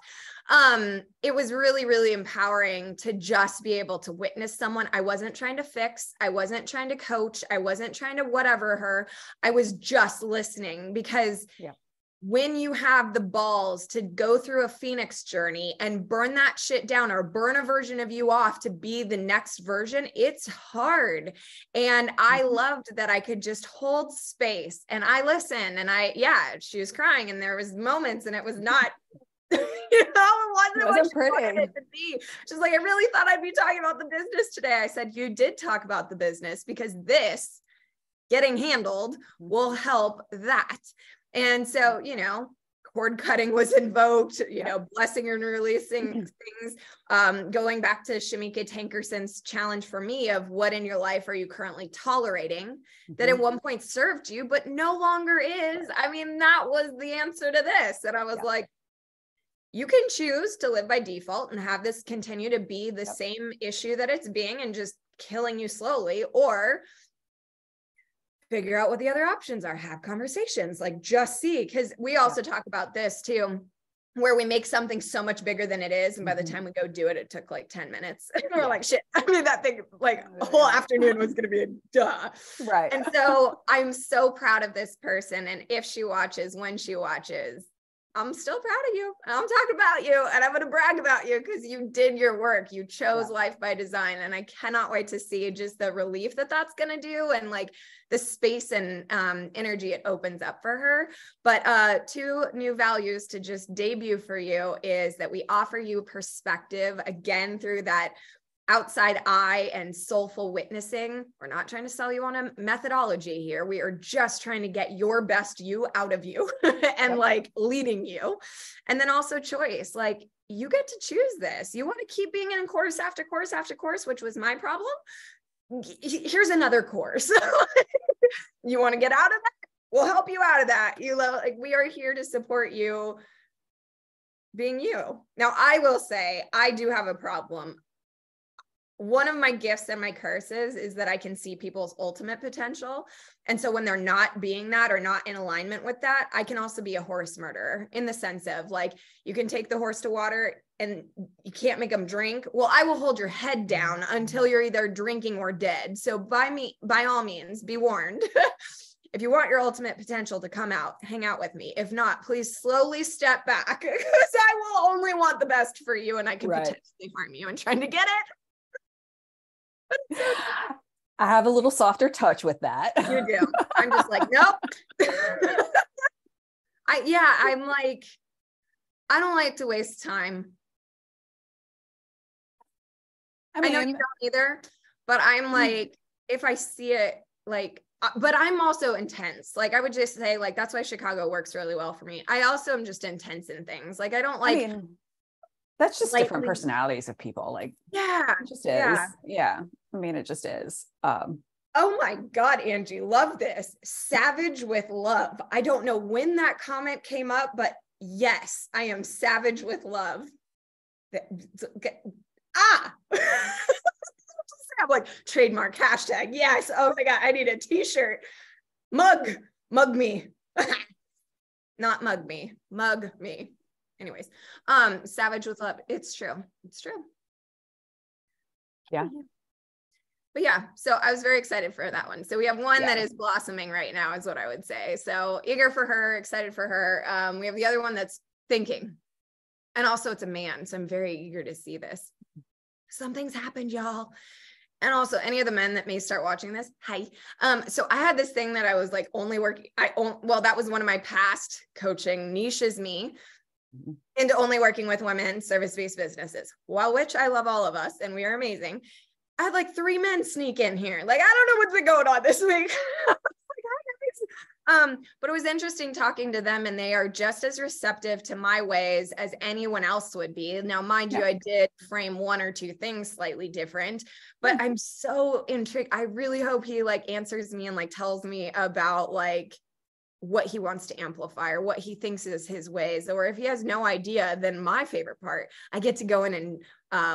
it was really, really empowering to just be able to witness someone. I wasn't trying to fix. I wasn't trying to coach. I wasn't trying to whatever her. I was just listening, because when you have the balls to go through a Phoenix journey and burn that shit down, or burn a version of you off to be the next version, it's hard. And I loved that I could just hold space and I listened, and she was crying, and there was moments, and it was not, you know, it wasn't pretty. It to be. She's like, I really thought I'd be talking about the business today. I said, you did talk about the business, because this getting handled will help that. And so, you know, cord cutting was invoked, you know, blessing and releasing things, going back to Shamika Tankerson's challenge for me of what in your life are you currently tolerating that at one point served you, but no longer is. I mean, that was the answer to this. And I was like, you can choose to live by default and have this continue to be the same issue that it's being and just killing you slowly, or figure out what the other options are, have conversations, like just see, because we also talk about this too, where we make something so much bigger than it is. And by the time we go do it, it took like 10 minutes. And we're like, shit, I mean, that thing, like a whole afternoon was going to be a duh. Right. And so I'm so proud of this person. And if she watches, when she watches, I'm still proud of you. I'm talking about you, and I'm going to brag about you because you did your work. You chose life by design. And I cannot wait to see just the relief that that's going to do, and like the space and energy it opens up for her. But 2 new values to just debut for you is that we offer you perspective again through that outside eye and soulful witnessing. We're not trying to sell you on a methodology here. We are just trying to get your best you out of you and like leading you. And then also choice, like you get to choose this. You want to keep being in course after course after course, which was my problem. Here's another course. You want to get out of that? We'll help you out of that. Like, we are here to support you being you. Now, I will say, I do have a problem. One of my gifts and my curses is that I can see people's ultimate potential. And so when they're not being that or not in alignment with that, I can also be a horse murderer, in the sense of like, you can take the horse to water and you can't make them drink. Well, I will hold your head down until you're either drinking or dead. So by all means, be warned. If you want your ultimate potential to come out, hang out with me. If not, please slowly step back, because I will only want the best for you, and I can potentially harm you in trying to get it. I have a little softer touch with that. You do. I'm just like, nope. I'm like, I don't like to waste time. I know you don't either, but I'm like, if I see it, like, but I'm also intense. Like, I would just say, like, that's why Chicago works really well for me. I also am just intense in things. Like, I don't like, that's just different personalities of people. Like, it just is. Yeah. I mean, it just is. Oh my God, Angie, love this. Savage with love. I don't know when that comment came up, but yes, I am savage with love. I'm like, trademark hashtag. Yes. Oh my God, I need a t-shirt. Mug me. Not mug me, mug me. Anyways, savage with love. It's true. It's true. Yeah. But yeah, so I was very excited for that one. So we have one that is blossoming right now, is what I would say. So eager for her, excited for her. We have the other one that's thinking. And also it's a man. So I'm very eager to see this. Something's happened, y'all. And also any of the men that may start watching this, hi. So I had this thing that I was like only working. Well, that was one of my past coaching niches me into only working with women, service-based businesses, while which I love all of us and we are amazing. I had like 3 men sneak in here. Like, I don't know what's been going on this week. But it was interesting talking to them, and they are just as receptive to my ways as anyone else would be. Now, mind you, I did frame one or two things slightly different, but I'm so intrigued. I really hope he like answers me and like tells me about like what he wants to amplify or what he thinks is his ways. Or if he has no idea, then my favorite part, I get to go in and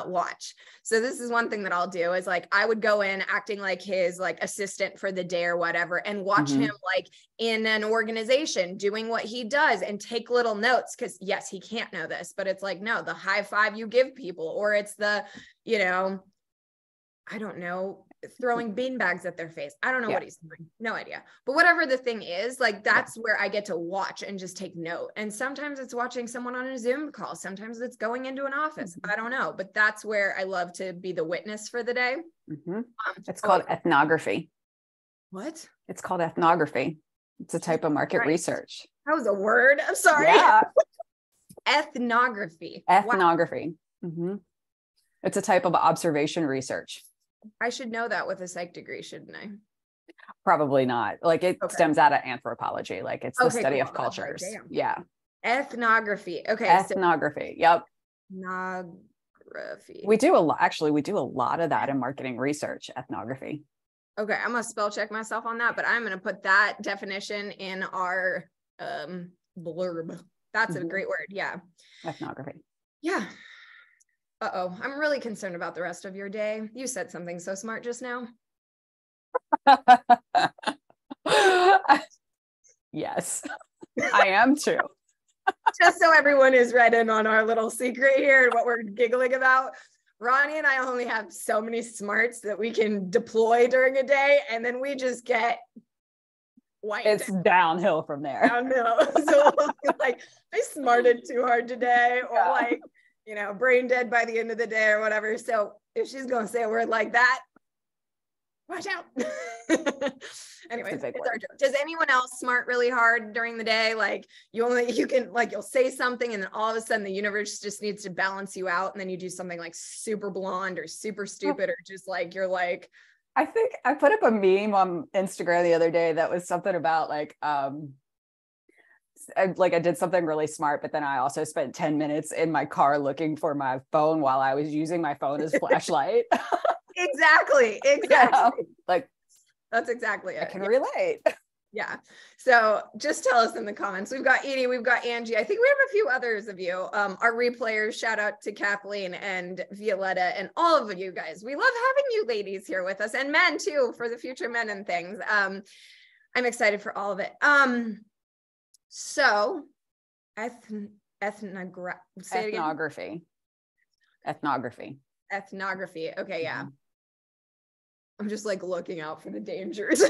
watch. So this is one thing that I'll do is like, I would go in acting like his like assistant for the day or whatever, and watch him like in an organization doing what he does and take little notes. Cause yes, he can't know this, but it's like, no, the high five you give people, or it's the, you know, I don't know, throwing bean bags at their face. I don't know what he's doing. No idea. But whatever the thing is, like, that's where I get to watch and just take note. And sometimes it's watching someone on a Zoom call. Sometimes it's going into an office. I don't know, but that's where I love to be the witness for the day. It's called ethnography. What? It's called ethnography. It's a type of market research. That was a word. I'm sorry. Yeah. Ethnography. Ethnography. It's a type of observation research. I should know that with a psych degree, shouldn't I? Probably not. Like it stems out of anthropology. Like it's the study of cultures. Yeah. Ethnography. Okay. Ethnography. Yep. Ethnography. We do a lot. Actually, we do a lot of that in marketing research, ethnography. Okay. I'm going to spell check myself on that, but I'm going to put that definition in our blurb. That's a great word. Yeah. Ethnography. Yeah. Uh-oh, I'm really concerned about the rest of your day. You said something so smart just now. Yes, I am too. Just so everyone is read in on our little secret here and what we're giggling about. Ronnie and I only have so many smarts that we can deploy during a day, and then we just get white. It's downhill from there. Downhill. So like, I smarted too hard today, or like, you know, brain dead by the end of the day or whatever. So if she's going to say a word like that, watch out. Anyways, it's our joke. Does anyone else smart really hard during the day? Like you can like, you'll say something and then all of a sudden the universe just needs to balance you out. And then you do something like super blonde or super stupid, or just like, you're like, I think I put up a meme on Instagram the other day that was something about like, I did something really smart, but then I also spent 10 minutes in my car looking for my phone while I was using my phone as flashlight. Exactly. Yeah, like that's exactly it. I can relate. Yeah. So just tell us in the comments. We've got Edie, we've got Angie. I think we have a few others of you. Our replayers, shout out to Kathleen and Violetta and all of you guys. We love having you ladies here with us, and men too, for the future men and things. I'm excited for all of it. So ethnography. Okay. Yeah. I'm just like looking out for the dangers.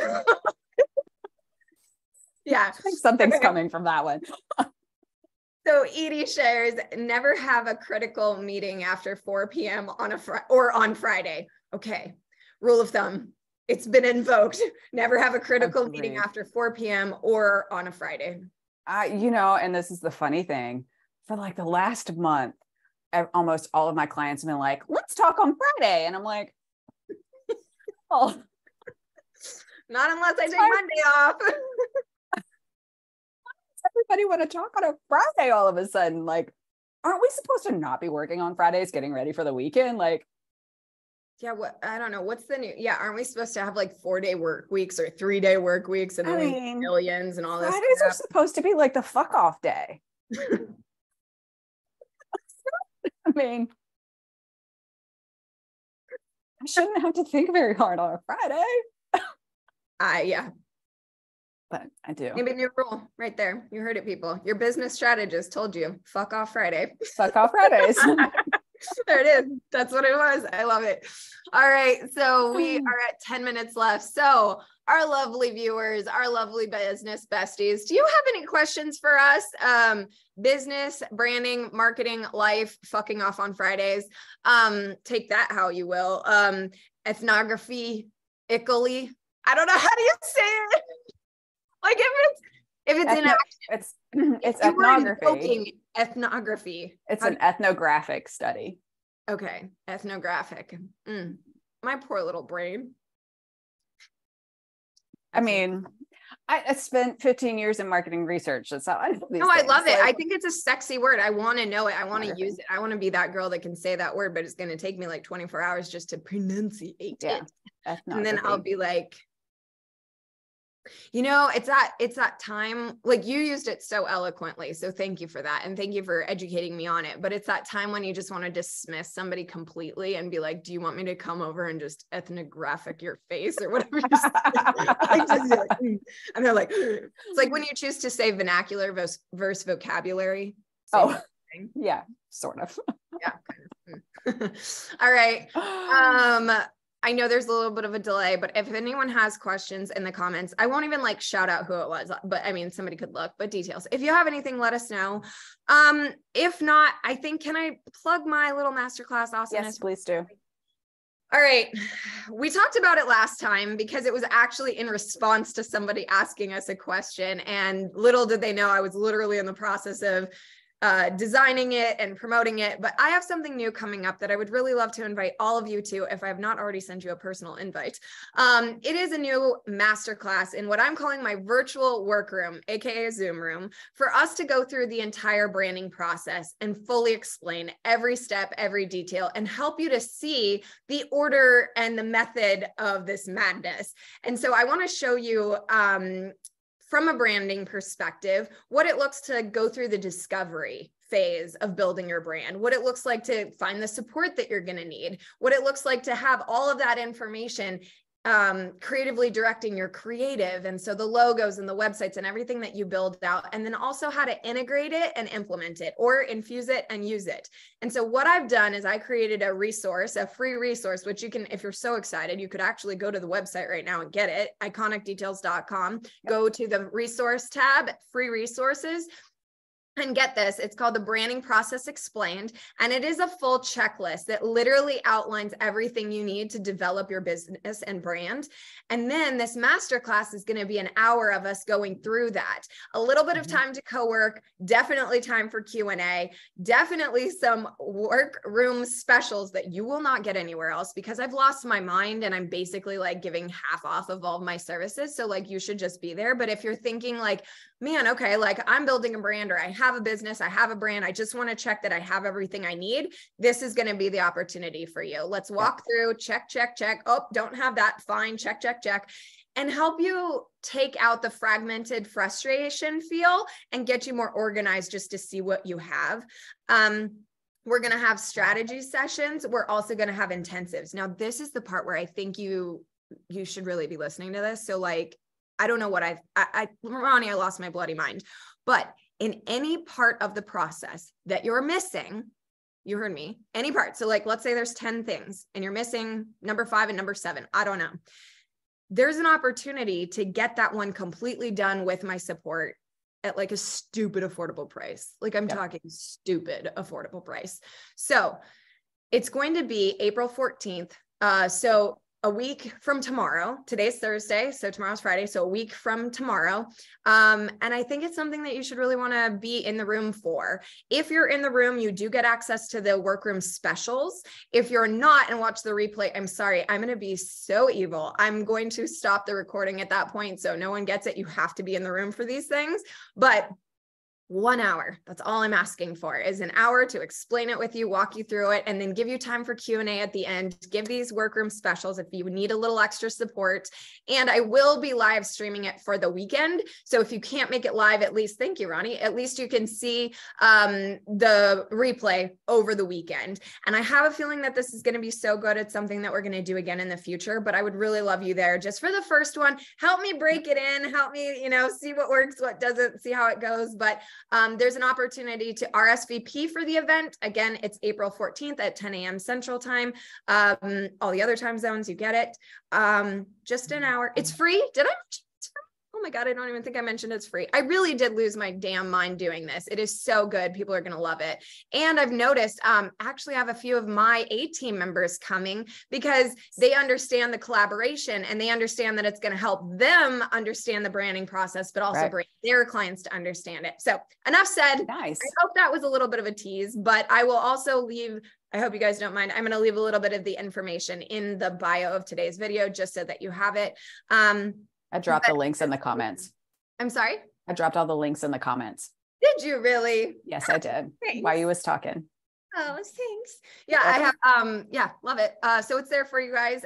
Yeah. I think something's coming from that one. So Edie shares, never have a critical meeting after 4 p.m. on on Friday. Okay. Rule of thumb. It's been invoked. Never have a critical meeting after 4 p.m. or on a Friday. And this is the funny thing, for like the last month, almost all of my clients have been like, let's talk on Friday. And I'm like, oh, not unless I take Monday off. Everybody want to talk on a Friday all of a sudden? Like, aren't we supposed to not be working on Fridays, getting ready for the weekend? Like, yeah, I don't know. What's the new? Yeah, aren't we supposed to have like 4-day work weeks or 3-day work weeks and millions and all this? Fridays are supposed to be like the fuck off day. I mean, I shouldn't have to think very hard on a Friday. Yeah. But I do. Maybe new rule right there. You heard it, people. Your business strategist told you, fuck off Friday. Fuck off Fridays. There it is. That's what it was. I love it. All right. So we are at 10 minutes left. So our lovely viewers, our lovely business besties, do you have any questions for us? Business, branding, marketing, life, fucking off on Fridays. Take that how you will. Ethnography, Italy. I don't know. How do you say it? Like if it's inactive. It's ethnography. Ethnography. It's an ethnographic study. Okay. Ethnographic. My poor little brain. I mean, I spent 15 years in marketing research. That's how I know these No, I things. love it. Like, I think it's a sexy word. I want to know it. I want to use it. I want to be that girl that can say that word, but it's going to take me like 24 hours just to pronunciate it. And then I'll be like, you know, it's that time, like you used it so eloquently. So thank you for that. And thank you for educating me on it. But it's that time when you just want to dismiss somebody completely and be like, do you want me to come over and just ethnographic your face or whatever? And they're like, it's like when you choose to say vernacular versus vocabulary. Oh, yeah, sort of. Yeah. Kind of. All right. I know there's a little bit of a delay, but if anyone has questions in the comments, I won't even like shout out who it was, but I mean, somebody could look, but details. If you have anything, let us know. If not, I think, can I plug my little masterclass awesomeness? Yes, please do. All right. We talked about it last time because it was actually in response to somebody asking us a question, and little did they know I was literally in the process of designing it and promoting it. But I have something new coming up that I would really love to invite all of you to, if I have not already sent you a personal invite. It is a new masterclass in what I'm calling my virtual workroom, aka a Zoom room, for us to go through the entire branding process and fully explain every step, every detail, and help you to see the order and the method of this madness. And so I want to show you from a branding perspective, what it looks to go through the discovery phase of building your brand, what it looks like to find the support that you're going to need, what it looks like to have all of that information creatively directing your creative. And so the logos and the websites and everything that you build out, and then also how to integrate it and implement it or infuse it and use it. And so what I've done is I created a resource, a free resource, which you can, if you're so excited, you could actually go to the website right now and get it, iconicdetails.com, go to the resource tab, free resources. And get this, it's called the Branding Process Explained. And it is a full checklist that literally outlines everything you need to develop your business and brand. And then this masterclass is going to be an hour of us going through that. A little bit of time to co-work, definitely time for Q&A, definitely some workroom specials that you will not get anywhere else, because I've lost my mind and I'm basically like giving half off of all of my services. So like you should just be there. But if you're thinking like, man, okay, like I'm building a brand or I have a business, I have a brand, I just want to check that I have everything I need, this is going to be the opportunity for you. Let's walk through, check. Oh, don't have that. Fine. Check. And help you take out the fragmented frustration feel and get you more organized just to see what you have. We're going to have strategy sessions. We're also going to have intensives. Now, this is the part where I think you should really be listening to this. So like, I don't know what Ronnie, I lost my bloody mind, but in any part of the process that you're missing, you heard me, any part. So like, let's say there's 10 things and you're missing number 5 and number 7. I don't know. There's an opportunity to get that one completely done with my support at like a stupid affordable price. Like I'm talking stupid affordable price. So it's going to be April 14th. So a week from tomorrow. Today's Thursday, so tomorrow's Friday. So a week from tomorrow. And I think it's something that you should really want to be in the room for. If you're in the room, you do get access to the workroom specials. If you're not and watch the replay, I'm sorry, I'm going to be so evil. I'm going to stop the recording at that point. So no one gets it. You have to be in the room for these things, but 1 hour. That's all I'm asking for, is an hour to explain it with you, walk you through it, and then give you time for Q&A at the end. Give these workroom specials if you need a little extra support. And I will be live streaming it for the weekend. So if you can't make it live, at least, thank you, Ronnie, at least you can see the replay over the weekend. And I have a feeling that this is going to be so good. It's something that we're going to do again in the future, but I would really love you there just for the first one. Help me break it in, help me, see what works, what doesn't, see how it goes. But there's an opportunity to RSVP for the event. Again, it's April 14th at 10 a.m. Central Time. All the other time zones, you get it. Just an hour. It's free. Did I mention it's free? Oh my God, I don't even think I mentioned it's free. I really did lose my damn mind doing this. It is so good. People are going to love it. And I've noticed, actually I have a few of my A-team members coming because they understand the collaboration and they understand that it's going to help them understand the branding process, but also bring their clients to understand it. So enough said. Nice. I hope that was a little bit of a tease, but I will also leave, I hope you guys don't mind, I'm going to leave a little bit of the information in the bio of today's video, just so that you have it. I dropped the links in the comments. I'm sorry? I dropped all the links in the comments. Did you really? Yes, I did. Thanks. While you was talking. Oh, thanks. Yeah, I have, yeah, love it. So it's there for you guys.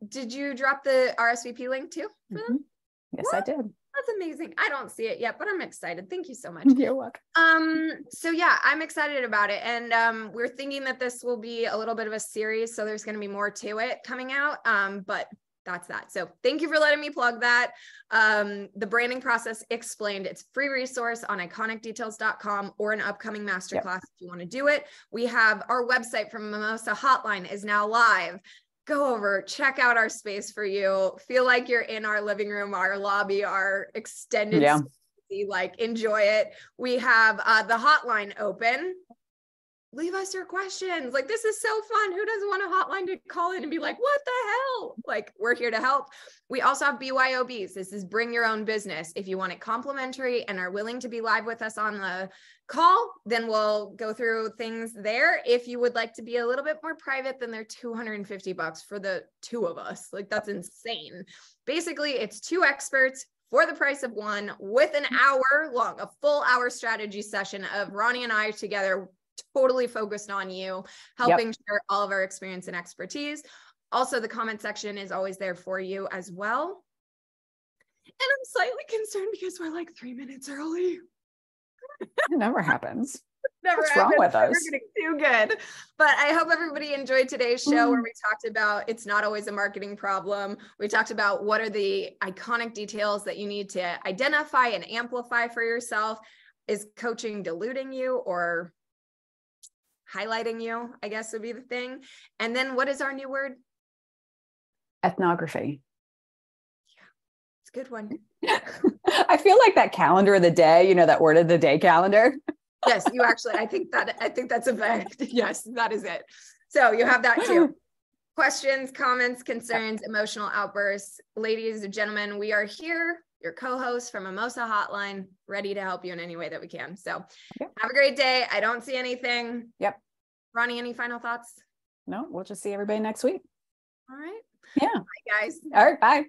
Did you drop the RSVP link too for them? Yes, what? I did. That's amazing. I don't see it yet, but I'm excited. Thank you so much. You're welcome. So yeah, I'm excited about it. And we're thinking that this will be a little bit of a series. So there's going to be more to it coming out. But that's that. So thank you for letting me plug that. The branding process explained. It's a free resource on iconicdetails.com or an upcoming masterclass if you want to do it. We have our website from Mimosa Hotline is now live. Go over, check out our space for you. Feel like you're in our living room, our lobby, our extended space, like enjoy it. We have the hotline open. Leave us your questions. Like, this is so fun. Who doesn't want a hotline to call in and be like, what the hell? Like, we're here to help. We also have BYOBs. This is bring your own business. If you want it complimentary and are willing to be live with us on the call, then we'll go through things there. If you would like to be a little bit more private, then they're $250 for the two of us. Like, that's insane. Basically, it's two experts for the price of one with an hour long, a full hour strategy session of Ronii and I together, totally focused on you, helping share all of our experience and expertise. Also, the comment section is always there for you as well. And I'm slightly concerned because we're like 3 minutes early. It never happens. What's wrong with us? We're getting too good. But I hope everybody enjoyed today's show where we talked about it's not always a marketing problem. We talked about what are the iconic details that you need to identify and amplify for yourself. Is coaching diluting you or highlighting you, I guess would be the thing. And then what is our new word? Ethnography. Yeah, it's a good one. I feel like that calendar of the day, you know, that word of the day calendar. Yes, you actually, I think that's a fact. Yes, that is it. So you have that too. Questions, comments, concerns, emotional outbursts. Ladies and gentlemen, we are here, your co-hosts from Mimosa Hotline, ready to help you in any way that we can. So have a great day. I don't see anything. Ronii, any final thoughts? No, we'll just see everybody next week. All right. Yeah. Bye, guys. All right. Bye.